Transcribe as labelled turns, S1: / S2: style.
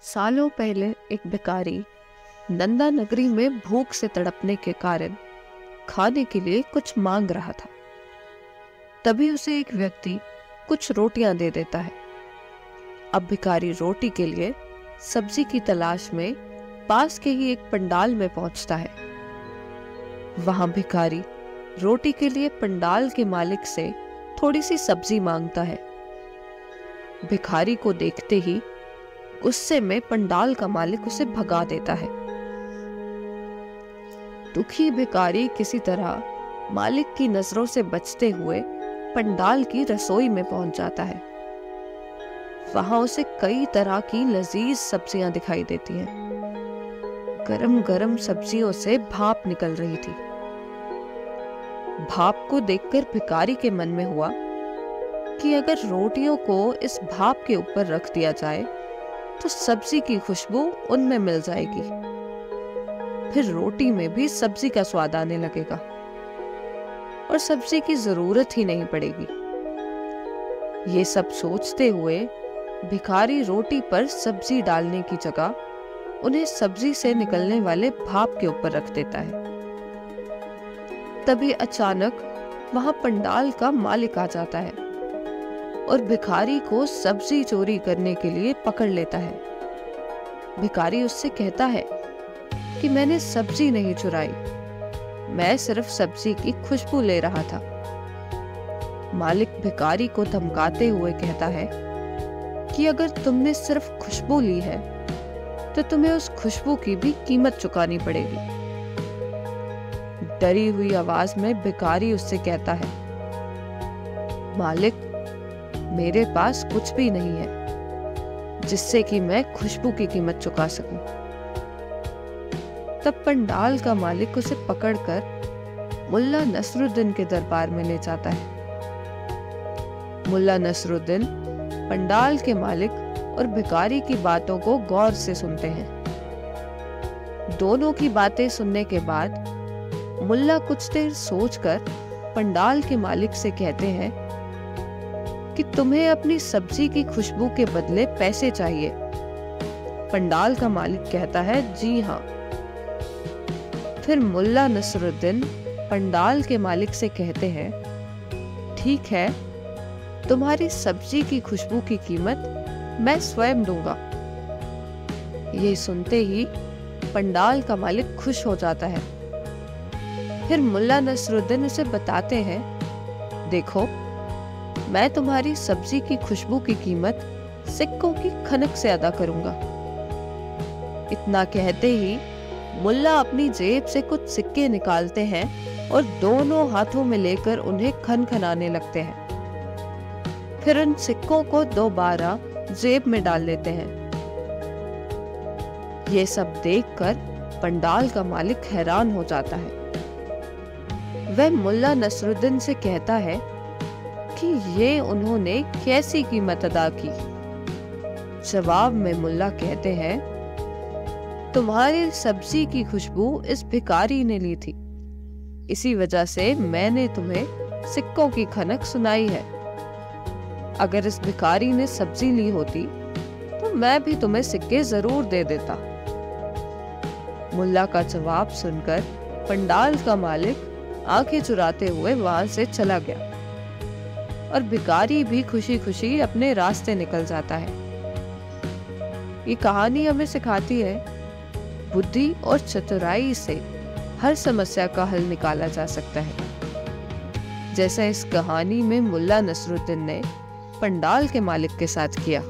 S1: सालों पहले एक भिखारी नंदा नगरी में भूख से तड़पने के कारण खाने के लिए कुछ मांग रहा था। तभी उसे एक व्यक्ति कुछ रोटियां दे देता है। अब भिखारी रोटी के लिए सब्जी की तलाश में पास के ही एक पंडाल में पहुंचता है। वहां भिखारी रोटी के लिए पंडाल के मालिक से थोड़ी सी सब्जी मांगता है। भिखारी को देखते ही गुस्से में पंडाल का मालिक उसे भगा देता है। दुखी भिखारी किसी तरह मालिक की नजरों से बचते हुए पंडाल की रसोई में पहुंच जाता है। वहां उसे कई तरह की लजीज सब्जियां दिखाई देती हैं। गरम गरम सब्जियों से भाप निकल रही थी। भाप को देखकर भिखारी के मन में हुआ कि अगर रोटियों को इस भाप के ऊपर रख दिया जाए तो सब्जी की खुशबू उनमें मिल जाएगी, फिर रोटी में भी सब्जी का स्वाद आने लगेगा और सब्जी की जरूरत ही नहीं पड़ेगी। ये सब सोचते हुए भिखारी रोटी पर सब्जी डालने की जगह उन्हें सब्जी से निकलने वाले भाप के ऊपर रख देता है। तभी अचानक वहां पंडाल का मालिक आ जाता है और भिखारी को सब्जी चोरी करने के लिए पकड़ लेता है। भिखारी उससे कहता है कि मैंने सब्जी नहीं चुराई, मैं सिर्फ सब्जी की खुशबू ले रहा था। मालिक भिखारी को धमकाते हुए कहता है कि अगर तुमने सिर्फ खुशबू ली है तो तुम्हें उस खुशबू की भी कीमत चुकानी पड़ेगी। डरी हुई आवाज में भिखारी उससे कहता है, मालिक, मेरे पास कुछ भी नहीं है जिससे कि मैं खुशबू की कीमत चुका सकूं। तब पंडाल का मालिक उसे पकड़कर मुल्ला नसरुद्दीन के दरबार में ले जाता है। मुल्ला नसरुद्दीन पंडाल के मालिक और भिखारी की बातों को गौर से सुनते हैं। दोनों की बातें सुनने के बाद मुल्ला कुछ देर सोचकर पंडाल के मालिक से कहते हैं कि तुम्हें अपनी सब्जी की खुशबू के बदले पैसे चाहिए। पंडाल का मालिक कहता है, जी हाँ। फिर मुल्ला नसरुद्दीन पंडाल के मालिक से कहते हैं, ठीक है, तुम्हारी सब्जी की खुशबू की कीमत मैं स्वयं दूंगा। ये सुनते ही पंडाल का मालिक खुश हो जाता है। फिर मुल्ला नसरुद्दीन उसे बताते हैं, देखो, मैं तुम्हारी सब्जी की खुशबू की कीमत सिक्कों की खनक से अदा करूंगा। इतना कहते ही मुल्ला अपनी जेब से कुछ सिक्के निकालते हैं और दोनों हाथों में लेकर उन्हें खनखनाने लगते हैं। फिर उन सिक्कों को दोबारा जेब में डाल लेते हैं। ये सब देखकर पंडाल का मालिक हैरान हो जाता है। वह मुल्ला नसरुद्दीन से कहता है कि ये उन्होंने कैसी कीमत अदा की। जवाब में मुल्ला कहते हैं, तुम्हारी सब्जी की खुशबू इस भिखारी ने ली थी, इसी वजह से मैंने तुम्हें सिक्कों की खनक सुनाई है। अगर इस भिखारी ने सब्जी ली होती तो मैं भी तुम्हें सिक्के जरूर दे देता। मुल्ला का जवाब सुनकर पंडाल का मालिक आंखें चुराते हुए वहां से चला गया और भिखारी भी खुशी खुशी अपने रास्ते निकल जाता है। ये कहानी हमें सिखाती है, बुद्धि और चतुराई से हर समस्या का हल निकाला जा सकता है, जैसा इस कहानी में मुल्ला नसरुद्दीन ने पंडाल के मालिक के साथ किया।